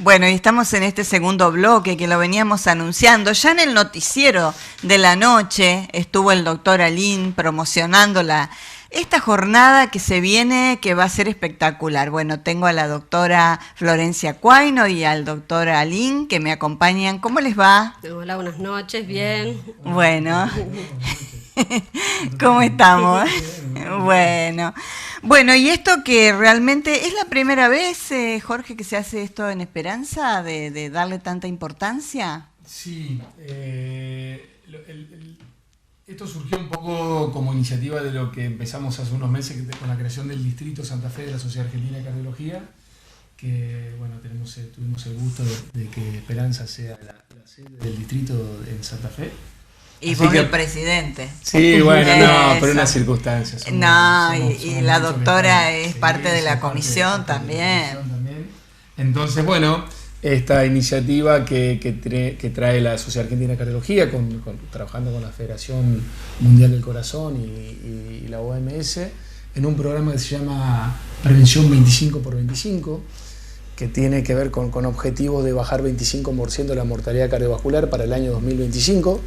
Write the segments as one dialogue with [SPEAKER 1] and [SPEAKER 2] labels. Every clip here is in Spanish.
[SPEAKER 1] Bueno, y estamos en este segundo bloque que lo veníamos anunciando. Ya en el noticiero de la noche estuvo el doctor Alín promocionando esta jornada que se viene, que va a ser espectacular. Bueno, tengo a la doctora Florencia Cuaino y al doctor Alín que me acompañan. ¿Cómo les va?
[SPEAKER 2] Hola, buenas noches, bien.
[SPEAKER 1] Bueno, ¿cómo estamos? Bueno, y esto que realmente es la primera vez, Jorge, que se hace esto en Esperanza, de darle tanta importancia.
[SPEAKER 3] Sí, esto surgió un poco como iniciativa de lo que empezamos hace unos meses con la creación del Distrito Santa Fe de la Sociedad Argentina de Cardiología, que bueno, tuvimos el gusto de que Esperanza sea la sede del distrito en Santa Fe.
[SPEAKER 1] Y vos el presidente.
[SPEAKER 3] Sí, bueno, no, pero unas circunstancias.
[SPEAKER 1] Y la doctora es parte de la comisión también.
[SPEAKER 3] Entonces, bueno, esta iniciativa que trae la Sociedad Argentina de Cardiología, trabajando con la Federación Mundial del Corazón y la OMS, en un programa que se llama Prevención 25x25, que tiene que ver con objetivos de bajar 25% la mortalidad cardiovascular para el año 2025.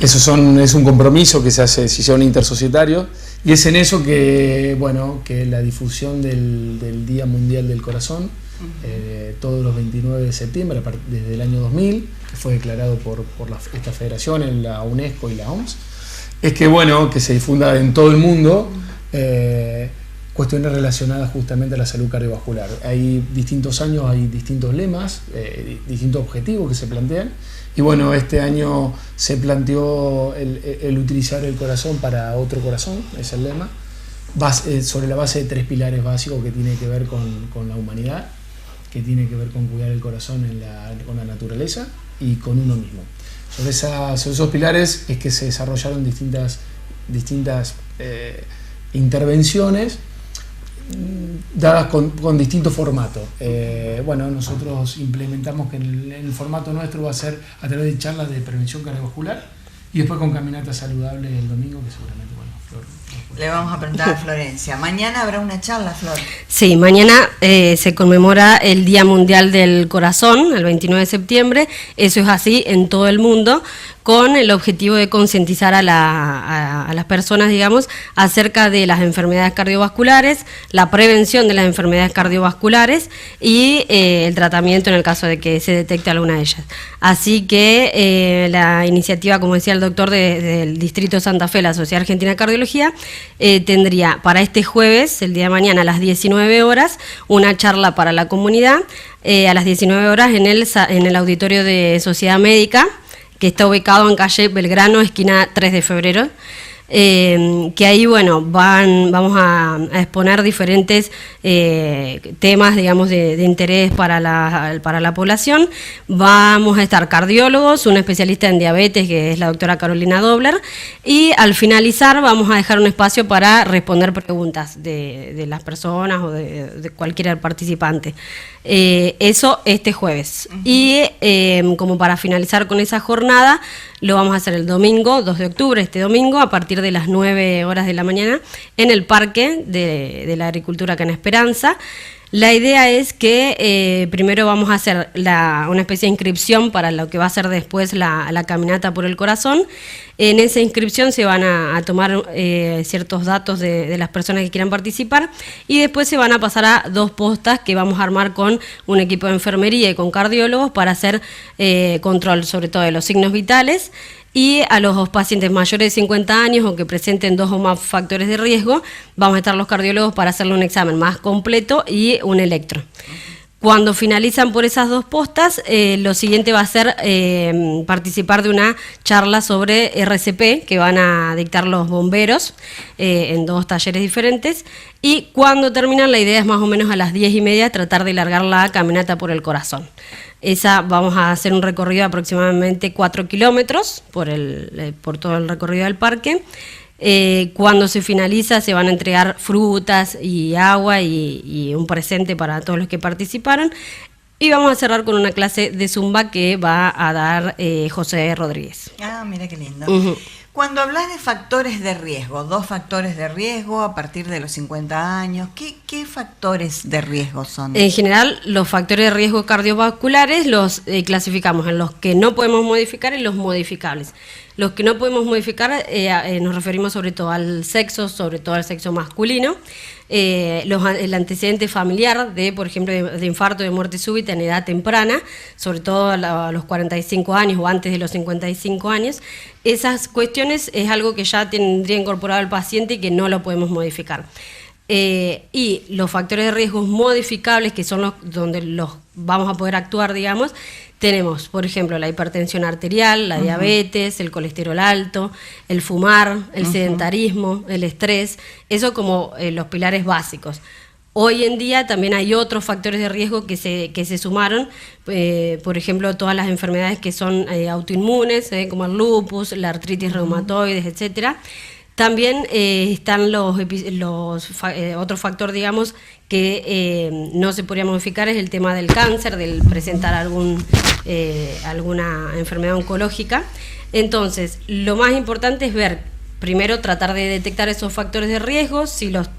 [SPEAKER 3] Es un compromiso que se hicieron intersocietarios, y es en eso que la difusión del Día Mundial del Corazón, todos los 29 de septiembre, desde el año 2000, que fue declarado por esta federación en la UNESCO y la OMS, es que se difunda en todo el mundo cuestiones relacionadas justamente a la salud cardiovascular. Hay distintos años, hay distintos lemas, distintos objetivos que se plantean, y bueno, este año se planteó el utilizar el corazón para otro corazón, es el lema, sobre la base de 3 pilares básicos que tiene que ver con la humanidad, que tiene que ver con cuidar el corazón con la naturaleza y con uno mismo. Sobre esos pilares es que se desarrollaron distintas intervenciones dadas con distintos formatos. Nosotros implementamos que en el formato nuestro va a ser a través de charlas de prevención cardiovascular y después con caminata saludable el domingo, que seguramente, Flor.
[SPEAKER 1] Le vamos a preguntar a Florencia. ¿Mañana habrá una charla, Flor?
[SPEAKER 2] Sí, mañana se conmemora el Día Mundial del Corazón, el 29 de septiembre. Eso es así en todo el mundo, con el objetivo de concientizar a las personas, digamos, acerca de las enfermedades cardiovasculares, la prevención de las enfermedades cardiovasculares y el tratamiento en el caso de que se detecte alguna de ellas. Así que la iniciativa, como decía el doctor del Distrito Santa Fe, la Sociedad Argentina de Cardiología, tendría para este jueves, el día de mañana, a las 19 horas, una charla para la comunidad, a las 19 horas en el auditorio de Sociedad Médica, que está ubicado en calle Belgrano, esquina 3 de febrero, que ahí, vamos a exponer diferentes temas, digamos, de interés para la población. Vamos a estar cardiólogos, un especialista en diabetes, que es la doctora Carolina Dobler, y al finalizar vamos a dejar un espacio para responder preguntas de las personas o de cualquier participante. Eso este jueves. Uh-huh. Y como para finalizar con esa jornada, lo vamos a hacer el domingo, 2 de octubre, este domingo, a partir de las 9 horas de la mañana, en el Parque de la Agricultura acá en Esperanza. La idea es que primero vamos a hacer una especie de inscripción para lo que va a ser después la caminata por el corazón. En esa inscripción se van a tomar ciertos datos de las personas que quieran participar, y después se van a pasar a 2 postas que vamos a armar con un equipo de enfermería y con cardiólogos para hacer control sobre todo de los signos vitales. Y a los pacientes mayores de 50 años o que presenten 2 o más factores de riesgo, vamos a estar los cardiólogos para hacerle un examen más completo y un electro. Cuando finalizan por esas 2 postas, lo siguiente va a ser participar de una charla sobre RCP que van a dictar los bomberos en 2 talleres diferentes. Y cuando terminan, la idea es más o menos a las 10:30 tratar de largar la caminata por el corazón. Vamos a hacer un recorrido de aproximadamente 4 kilómetros por todo el recorrido del parque. Cuando se finaliza se van a entregar frutas y agua y un presente para todos los que participaron, y vamos a cerrar con una clase de zumba que va a dar José Rodríguez.
[SPEAKER 1] Ah, mira qué lindo.
[SPEAKER 2] Uh-huh.
[SPEAKER 1] Cuando hablas de factores de riesgo, 2 factores de riesgo a partir de los 50 años, ¿qué factores de riesgo son?
[SPEAKER 2] En general, los factores de riesgo cardiovasculares los clasificamos en los que no podemos modificar y los modificables. Los que no podemos modificar nos referimos sobre todo al sexo, sobre todo al sexo masculino. El antecedente familiar de, por ejemplo, de infarto, de muerte súbita en edad temprana, sobre todo a los 45 años o antes de los 55 años, esas cuestiones es algo que ya tendría incorporado el paciente y que no lo podemos modificar. Y los factores de riesgo modificables, que son los donde los vamos a poder actuar, digamos, tenemos, por ejemplo, la hipertensión arterial, la diabetes, el colesterol alto, el fumar, el sedentarismo, el estrés, eso como los pilares básicos. Hoy en día también hay otros factores de riesgo que se sumaron, por ejemplo, todas las enfermedades que son autoinmunes, como el lupus, la artritis reumatoides, etcétera. También están otro factor, digamos, que no se podría modificar, es el tema del cáncer, del presentar alguna enfermedad oncológica. Entonces, lo más importante es ver, primero tratar de detectar esos factores de riesgo, si los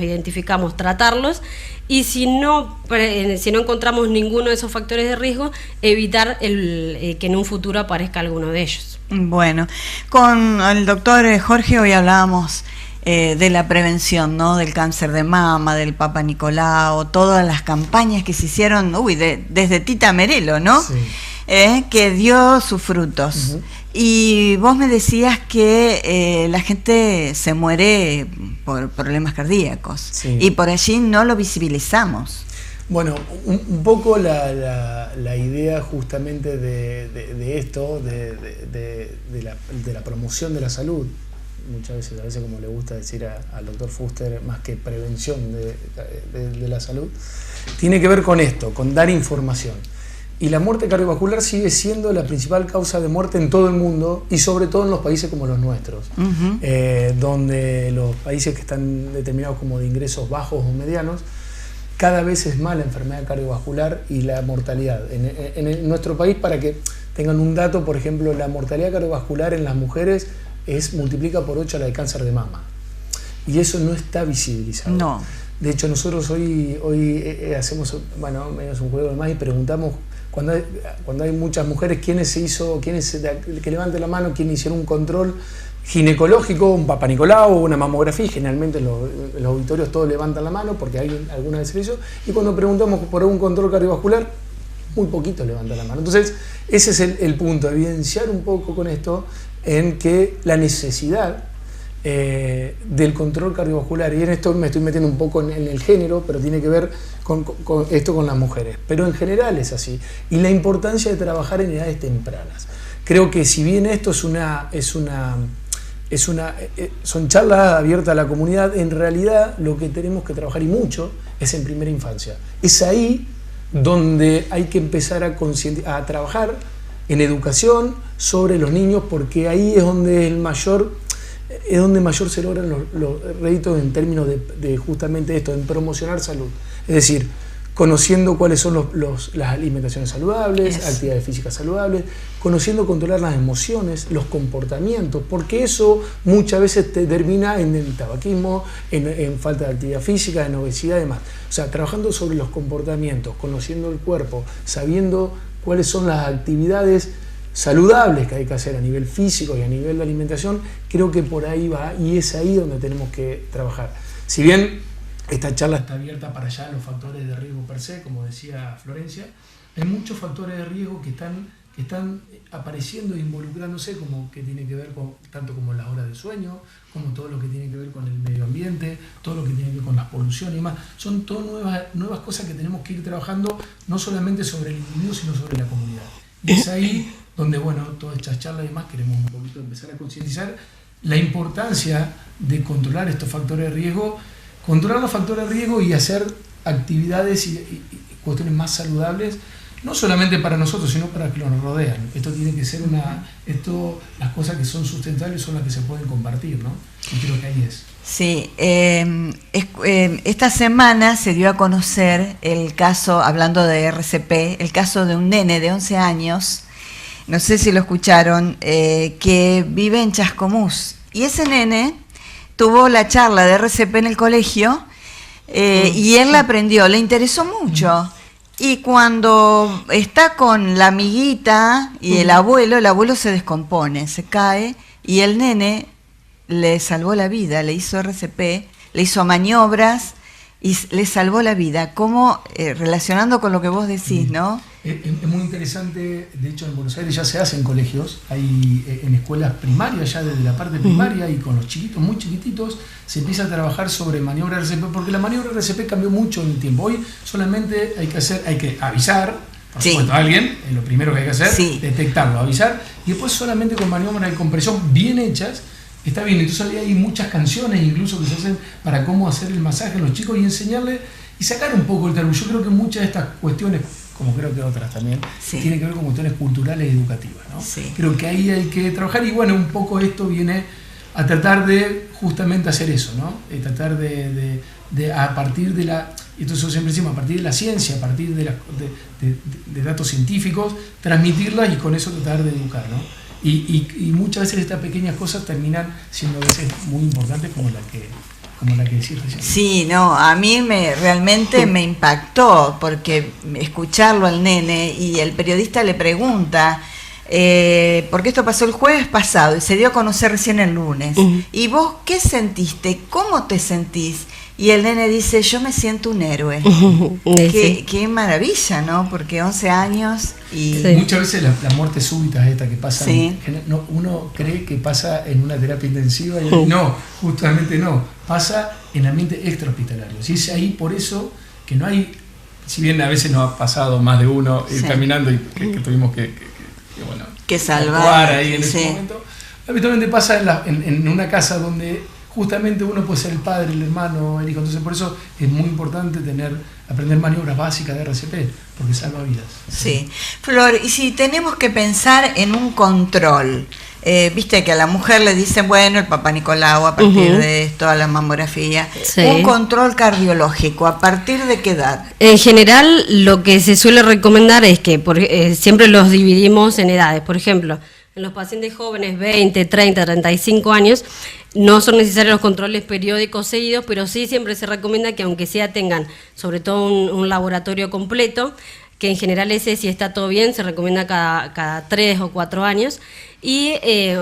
[SPEAKER 2] identificamos, tratarlos, y si no encontramos ninguno de esos factores de riesgo, evitar que en un futuro aparezca alguno de ellos.
[SPEAKER 1] Bueno, con el doctor Jorge hoy hablábamos de la prevención, ¿no? Del cáncer de mama, del Papa Nicolau, todas las campañas que se hicieron, desde Tita Merelo, ¿no? Sí. Que dio sus frutos. Y vos me decías que la gente se muere por problemas cardíacos, sí, y por allí no lo visibilizamos.
[SPEAKER 3] Bueno, un poco la idea justamente de esto, de la promoción de la salud, muchas veces como le gusta decir al doctor Fuster, más que prevención de la salud, tiene que ver con esto, con dar información. Y la muerte cardiovascular sigue siendo la principal causa de muerte en todo el mundo y sobre todo en los países como los nuestros, donde los países que están determinados como de ingresos bajos o medianos, cada vez es más la enfermedad cardiovascular y la mortalidad. En nuestro país, para que tengan un dato, por ejemplo, la mortalidad cardiovascular en las mujeres multiplica por 8 la de cáncer de mama. Y eso no está visibilizado. No. De hecho, nosotros hoy hacemos, medio un juego de más y preguntamos, cuando hay muchas mujeres, que levanten la mano, quiénes hicieron un control ginecológico, un Papa Nicolau o una mamografía, y generalmente en los auditorios todos levantan la mano porque hay alguna vez se hizo, y cuando preguntamos por un control cardiovascular, muy poquito levantan la mano. Entonces, ese es el punto, evidenciar un poco con esto en que la necesidad del control cardiovascular, y en esto me estoy metiendo un poco en el género, pero tiene que ver con esto con las mujeres, pero en general es así, y la importancia de trabajar en edades tempranas. Creo que si bien esto son charlas abiertas a la comunidad, en realidad lo que tenemos que trabajar, y mucho, es en primera infancia. Es ahí donde hay que empezar a trabajar en educación sobre los niños, porque ahí es donde mayor se logran los réditos en términos de justamente esto, en promocionar salud. Es decir, conociendo cuáles son las alimentaciones saludables, actividades físicas saludables, conociendo controlar las emociones, los comportamientos, porque eso muchas veces termina en el tabaquismo, en falta de actividad física, en obesidad y demás. O sea, trabajando sobre los comportamientos, conociendo el cuerpo, sabiendo cuáles son las actividades saludables que hay que hacer a nivel físico y a nivel de alimentación, creo que por ahí va, y es ahí donde tenemos que trabajar. Si bien esta charla está abierta para allá los factores de riesgo per se, como decía Florencia, hay muchos factores de riesgo que están apareciendo e involucrándose, como que tiene que ver con tanto como las horas de sueño, como todo lo que tiene que ver con el medio ambiente, todo lo que tiene que ver con la polución y demás. Son todas nuevas cosas que tenemos que ir trabajando, no solamente sobre el individuo, sino sobre la comunidad. Y es ahí donde, todas estas charlas y demás queremos un poquito empezar a concientizar la importancia de controlar estos factores de riesgo, controlar los factores de riesgo y hacer actividades y cuestiones más saludables, no solamente para nosotros, sino para los que nos rodean. Esto tiene que ser las cosas que son sustentables son las que se pueden compartir, ¿no? Y creo que ahí es.
[SPEAKER 1] Sí, esta semana se dio a conocer el caso, hablando de RCP, el caso de un nene de 11 años no sé si lo escucharon, que vive en Chascomús. Y ese nene tuvo la charla de RCP en el colegio y él la aprendió, le interesó mucho. Y cuando está con la amiguita y el abuelo se descompone, se cae, y el nene le salvó la vida, le hizo RCP, le hizo maniobras y le salvó la vida. ¿Cómo? Relacionando con lo que vos decís, ¿no?
[SPEAKER 3] Es muy interesante, de hecho en Buenos Aires ya se hace en colegios, hay en escuelas primarias, ya desde la parte primaria y con los chiquitos, muy chiquititos, se empieza a trabajar sobre maniobra RCP, porque la maniobra RCP cambió mucho en el tiempo. Hoy solamente hay que avisar, por supuesto, a alguien, es lo primero que hay que hacer, detectarlo, avisar, y después solamente con maniobra de compresión bien hechas, está bien. Entonces hay muchas canciones incluso que se hacen para cómo hacer el masaje a los chicos y enseñarles y sacar un poco el tabú. Yo creo que muchas de estas cuestiones, como creo que otras también, tienen que ver con cuestiones culturales y educativas, ¿no? Creo que ahí hay que trabajar y bueno, un poco esto viene a tratar de justamente hacer eso, ¿no? Tratar de a partir de la, entonces siempre decimos, a partir de la ciencia, a partir de datos científicos, transmitirlas y con eso tratar de educar, ¿no? Y muchas veces estas pequeñas cosas terminan siendo a veces muy importantes como la que decís recién.
[SPEAKER 1] Sí, no, a mí realmente me impactó, porque escucharlo al nene y el periodista le pregunta, porque esto pasó el jueves pasado y se dio a conocer recién el lunes. ¿Y vos qué sentiste? ¿Cómo te sentís? Y el nene dice, yo me siento un héroe. Qué maravilla, ¿no? Porque 11 años y...
[SPEAKER 3] Muchas veces la muerte súbita es esta que pasa, uno cree que pasa en una terapia intensiva y no, justamente no, pasa en ambiente extrahospitalario. Y es ahí por eso que no hay, si bien a veces nos ha pasado más de uno ir caminando y que tuvimos que
[SPEAKER 1] salvar
[SPEAKER 3] ahí en ese momento, habitualmente pasa en una casa donde justamente uno puede ser el padre, el hermano, el hijo. Entonces por eso es muy importante aprender maniobras básicas de RCP, porque salva vidas.
[SPEAKER 1] Sí. Flor, y si tenemos que pensar en un control, viste que a la mujer le dicen, bueno, el Papá Nicolau a partir de esto, a la mamografía, un control cardiológico, ¿a partir de qué edad?
[SPEAKER 2] En general, lo que se suele recomendar es que siempre los dividimos en edades. Por ejemplo, en los pacientes jóvenes, 20, 30, 35 años, no son necesarios los controles periódicos seguidos, pero sí siempre se recomienda que aunque sea tengan sobre todo un laboratorio completo, que en general ese, si está todo bien, se recomienda cada 3 o 4 años, y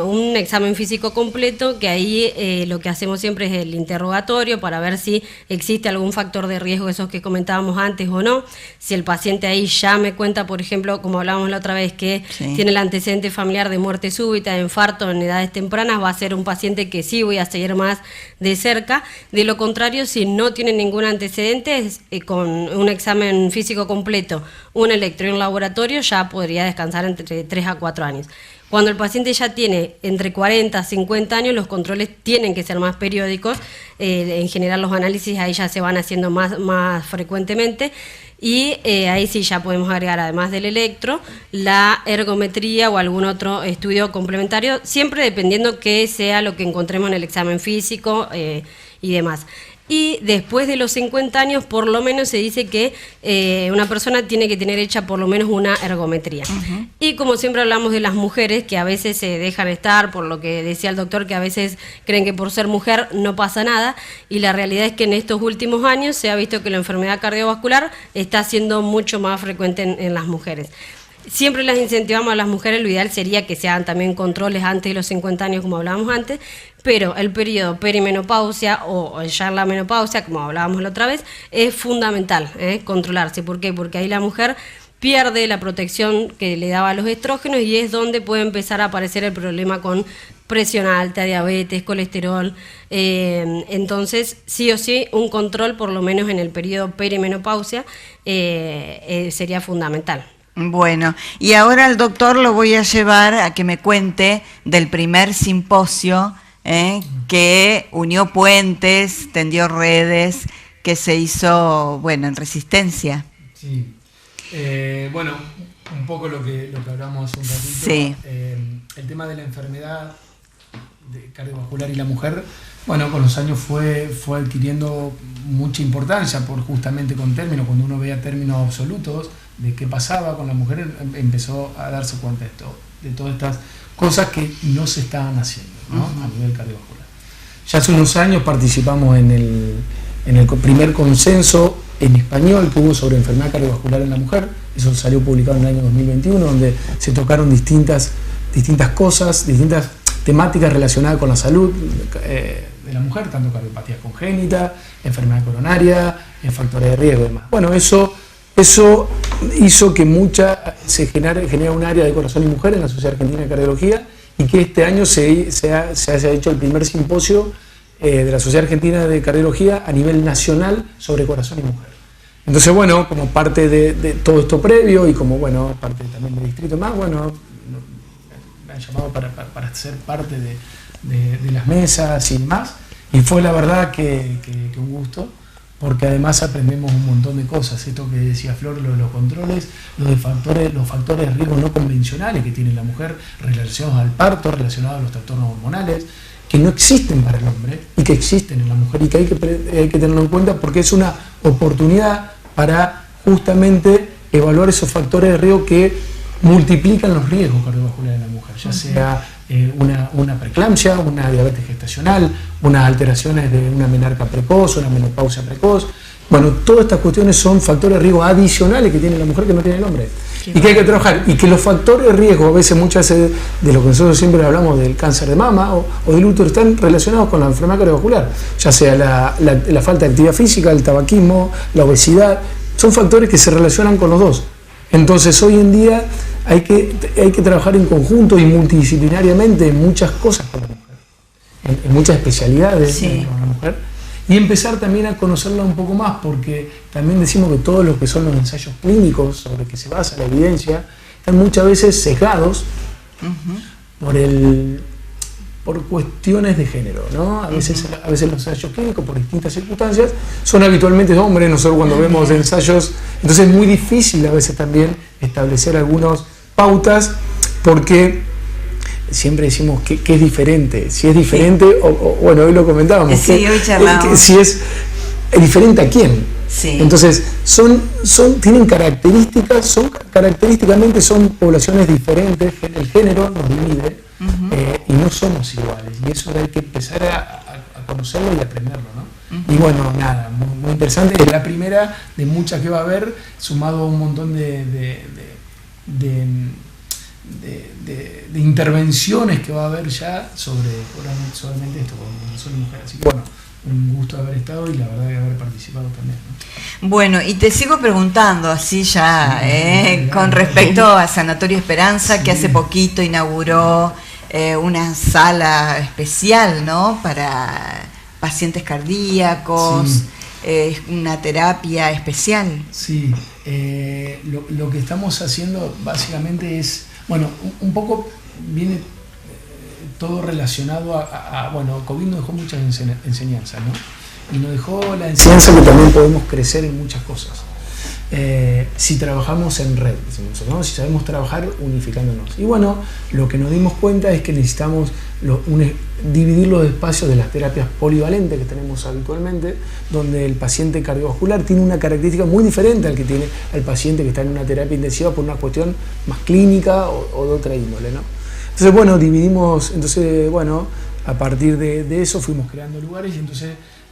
[SPEAKER 2] un examen físico completo, que ahí lo que hacemos siempre es el interrogatorio para ver si existe algún factor de riesgo, esos que comentábamos antes o no. Si el paciente ahí ya me cuenta, por ejemplo, como hablábamos la otra vez, que tiene el antecedente familiar de muerte súbita, de infarto en edades tempranas, va a ser un paciente que sí voy a seguir más de cerca. De lo contrario, si no tiene ningún antecedente, con un examen físico completo, un electro y un laboratorio, ya podría descansar entre 3 a 4 años. Cuando el paciente ya tiene entre 40 a 50 años, los controles tienen que ser más periódicos. En general los análisis ahí ya se van haciendo más frecuentemente, y ahí sí ya podemos agregar, además del electro, la ergometría o algún otro estudio complementario, siempre dependiendo que sea lo que encontremos en el examen físico y demás. Y después de los 50 años, por lo menos se dice que una persona tiene que tener hecha por lo menos una ergometría. Y como siempre hablamos de las mujeres, que a veces se dejan estar, por lo que decía el doctor, que a veces creen que por ser mujer no pasa nada, y la realidad es que en estos últimos años se ha visto que la enfermedad cardiovascular está siendo mucho más frecuente en las mujeres. Siempre las incentivamos a las mujeres, lo ideal sería que se hagan también controles antes de los 50 años, como hablábamos antes, pero el periodo perimenopausia o ya la menopausia, como hablábamos la otra vez, es fundamental controlarse. ¿Por qué? Porque ahí la mujer pierde la protección que le daba a los estrógenos y es donde puede empezar a aparecer el problema con presión alta, diabetes, colesterol. Entonces, sí o sí, un control por lo menos en el periodo perimenopausia sería fundamental.
[SPEAKER 1] Bueno, y ahora al doctor lo voy a llevar a que me cuente del primer simposio que unió puentes, tendió redes, que se hizo, en Resistencia.
[SPEAKER 3] Sí. Bueno, un poco lo que hablamos hace un ratito.
[SPEAKER 1] Sí.
[SPEAKER 3] El tema de la enfermedad cardiovascular y la mujer, con los años fue adquiriendo mucha importancia, por justamente con términos, cuando uno vea términos absolutos de qué pasaba con la mujer, empezó a darse cuenta de todas estas cosas que no se estaban haciendo, ¿no? A nivel cardiovascular. Ya hace unos años participamos en el primer consenso en español que hubo sobre enfermedad cardiovascular en la mujer. Eso salió publicado en el año 2021, donde se tocaron distintas cosas, distintas temáticas relacionadas con la salud de la mujer, tanto cardiopatía congénita, enfermedad coronaria, factores de riesgo y demás. Bueno, eso hizo que se genera un área de corazón y mujer en la Sociedad Argentina de Cardiología, y que este año se haya hecho el primer simposio de la Sociedad Argentina de Cardiología a nivel nacional sobre corazón y mujer. Entonces, bueno, como parte de todo esto previo y como, bueno, parte también del distrito más, bueno, me han llamado para ser parte de las mesas y demás, y fue la verdad que un gusto, porque además aprendemos un montón de cosas. Esto que decía Flor, lo de los controles, los factores de riesgo no convencionales que tiene la mujer relacionados al parto, relacionados a los trastornos hormonales, que no existen para el hombre y que existen en la mujer, y que hay que tenerlo en cuenta, porque es una oportunidad para justamente evaluar esos factores de riesgo que multiplican los riesgos cardiovasculares en la mujer, ya sea una preeclampsia, una diabetes gestacional, unas alteraciones de una menarca precoz, una menopausia precoz. Bueno, todas estas cuestiones son factores de riesgo adicionales que tiene la mujer que no tiene el hombre, y que hay que trabajar, y que los factores de riesgo, muchas veces de lo que nosotros siempre hablamos del cáncer de mama o del útero, están relacionados con la enfermedad cardiovascular, ya sea la falta de actividad física, el tabaquismo, la obesidad, son factores que se relacionan con los dos. Entonces hoy en día hay que trabajar en conjunto y multidisciplinariamente en muchas cosas con la mujer, en muchas especialidades con la mujer, y empezar también a conocerla un poco más, porque también decimos que todos lo que son los ensayos clínicos sobre que se basa la evidencia están muchas veces sesgados por cuestiones de género, ¿no? A veces los ensayos clínicos, por distintas circunstancias, son habitualmente hombres. Nosotros cuando vemos ensayos, entonces es muy difícil a veces también establecer algunas pautas, porque siempre decimos que es diferente. Si es diferente, bueno, hoy lo comentábamos,
[SPEAKER 1] hoy charlamos.
[SPEAKER 3] Si es diferente a quién.
[SPEAKER 1] Sí.
[SPEAKER 3] Entonces, tienen característicamente son poblaciones diferentes, el género nos divide, y no somos iguales, y eso hay que empezar a conocerlo y aprenderlo, ¿no? Y bueno, nada, muy interesante, es la primera de muchas que va a haber, sumado a un montón de intervenciones que va a haber ya solamente esto, con son mujeres. Así que bueno, un gusto haber estado y la verdad de haber participado también, ¿no?
[SPEAKER 1] Bueno, y te sigo preguntando así ya, con respecto a Sanatorio Esperanza, que hace poquito inauguró una sala especial, ¿no?, para pacientes cardíacos, una terapia especial.
[SPEAKER 3] Sí, lo que estamos haciendo básicamente es, bueno, un poco viene todo relacionado bueno, COVID nos dejó muchas enseñanzas, ¿no? Y nos dejó la enseñanza que también podemos crecer en muchas cosas. Si trabajamos en red, ¿no? Si sabemos trabajar unificándonos. Y bueno, lo que nos dimos cuenta es que necesitamos dividir los espacios de las terapias polivalentes que tenemos habitualmente, donde el paciente cardiovascular tiene una característica muy diferente al que tiene al paciente que está en una terapia intensiva por una cuestión más clínica o de otra índole, ¿no? Entonces, bueno, dividimos, a partir de eso fuimos creando lugares, y entonces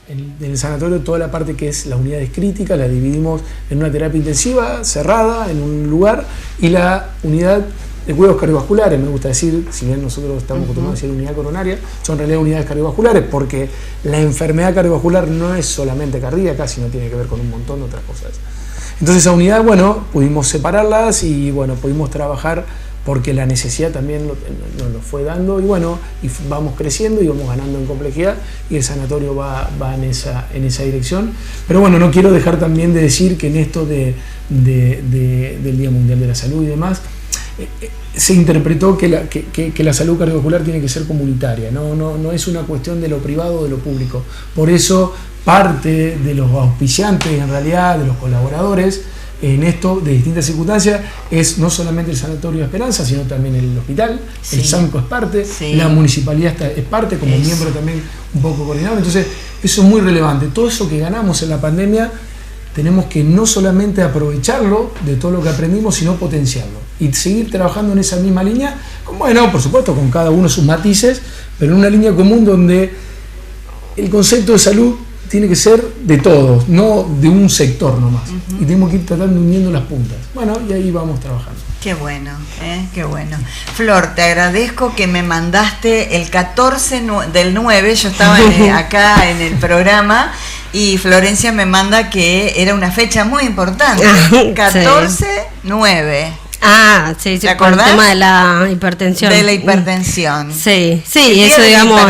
[SPEAKER 3] en el sanatorio toda la parte que es las unidades críticas la dividimos en una terapia intensiva cerrada en un lugar, y la unidad de cuidados cardiovasculares, me gusta decir, si bien nosotros estamos acostumbrados a decir unidad coronaria, son en realidad unidades cardiovasculares, porque la enfermedad cardiovascular no es solamente cardíaca, sino tiene que ver con un montón de otras cosas. Entonces esa unidad, pudimos separarlas y pudimos trabajar, porque la necesidad también nos lo fue dando, y vamos creciendo y vamos ganando en complejidad, y el sanatorio va en esa dirección. Pero bueno, no quiero dejar también de decir que en esto del Día Mundial de la Salud y demás, se interpretó que la salud cardiovascular tiene que ser comunitaria, no es una cuestión de lo privado o de lo público. Por eso parte de los auspiciantes, en realidad, de los colaboradores, en esto, de distintas circunstancias, es no solamente el Sanatorio de Esperanza, sino también el hospital, el SAMCO es parte, la municipalidad es parte, como miembro también un poco coordinador. Entonces, eso es muy relevante. Todo eso que ganamos en la pandemia tenemos que no solamente aprovecharlo de todo lo que aprendimos, sino potenciarlo y seguir trabajando en esa misma línea, bueno, por supuesto, con cada uno sus matices, pero en una línea común donde el concepto de salud tiene que ser de todos, no de un sector nomás. Y tenemos que ir tratando de uniendo las puntas. Bueno, y ahí vamos trabajando.
[SPEAKER 1] Qué bueno, qué bueno. Flor, te agradezco que me mandaste el 14 del 9, yo estaba acá en el programa y Florencia me manda que era una fecha muy importante, 14-9.
[SPEAKER 2] Ah, sí, sí, por el tema de la hipertensión.
[SPEAKER 1] De la hipertensión.
[SPEAKER 2] Sí, sí, eso digamos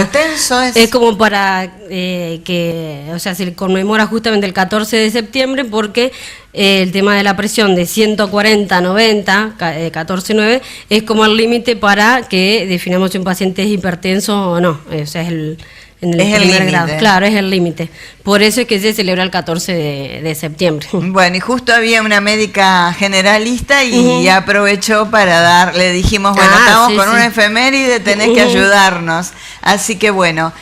[SPEAKER 2] es como para que, o sea, se conmemora justamente el 14 de septiembre porque el tema de la presión de 140/90, 14/9, es como el límite para que definamos si un paciente es hipertenso o no. O sea, es el primer grado. Claro, es el límite. Por eso es que se celebra el 14 de septiembre.
[SPEAKER 1] Bueno, y justo había una médica generalista y aprovechó para le dijimos, bueno, estamos con una efeméride, tenés que ayudarnos. Así que bueno,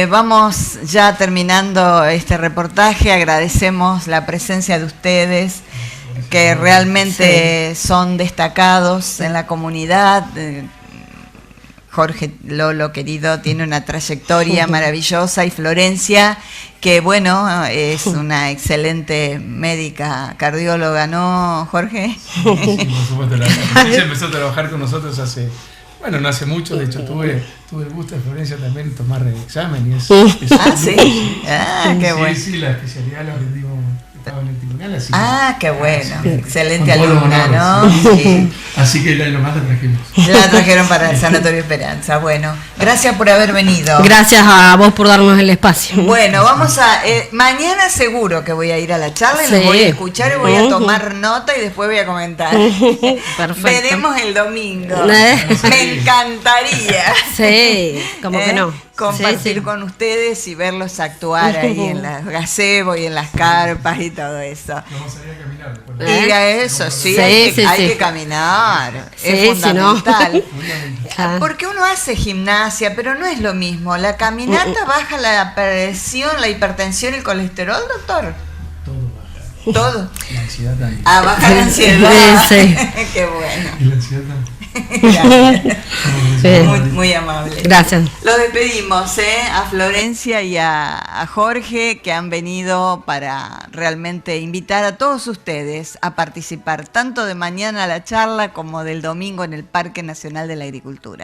[SPEAKER 1] vamos ya terminando este reportaje, agradecemos la presencia de ustedes, que realmente son destacados en la comunidad. Jorge Lolo, querido, tiene una trayectoria maravillosa, y Florencia, que bueno, es una excelente médica cardióloga, ¿no, Jorge?
[SPEAKER 3] Sí, por supuesto. Florencia empezó a trabajar con nosotros no hace mucho, de hecho tuve el gusto de Florencia también tomar el examen. Y
[SPEAKER 1] sí, qué bueno.
[SPEAKER 3] Sí, la especialidad la aprendimos. Estaba en el tribunal, así
[SPEAKER 1] qué bueno, excelente alumna, ¿no?
[SPEAKER 3] Sí. Así que nomás la trajimos.
[SPEAKER 1] La trajeron para el Sanatorio Esperanza. Bueno, gracias por haber venido.
[SPEAKER 2] Gracias a vos por darnos el espacio.
[SPEAKER 1] Bueno, vamos a... mañana seguro que voy a ir a la charla y los voy a escuchar y voy a tomar nota y después voy a comentar. Perfecto. Veremos el domingo. Me encantaría.
[SPEAKER 2] Sí, como que no.
[SPEAKER 1] Compartir con ustedes y verlos actuar ahí en los gazebos y en las carpas y todo eso.
[SPEAKER 3] Vamos a ir a caminar después.
[SPEAKER 1] Y a eso, hay que caminar. Es fundamental.
[SPEAKER 2] No.
[SPEAKER 1] Porque uno hace gimnasia, pero no es lo mismo. ¿La caminata baja la presión, la hipertensión y el colesterol, doctor?
[SPEAKER 3] Todo baja.
[SPEAKER 1] ¿Todo?
[SPEAKER 3] La ansiedad también.
[SPEAKER 1] Baja la ansiedad.
[SPEAKER 2] Sí.
[SPEAKER 1] Qué bueno.
[SPEAKER 3] Y la ansiedad también.
[SPEAKER 1] Muy amable.
[SPEAKER 2] Gracias.
[SPEAKER 1] Lo despedimos a Florencia y a Jorge, que han venido para realmente invitar a todos ustedes a participar tanto de mañana a la charla como del domingo en el Parque Nacional de la Agricultura.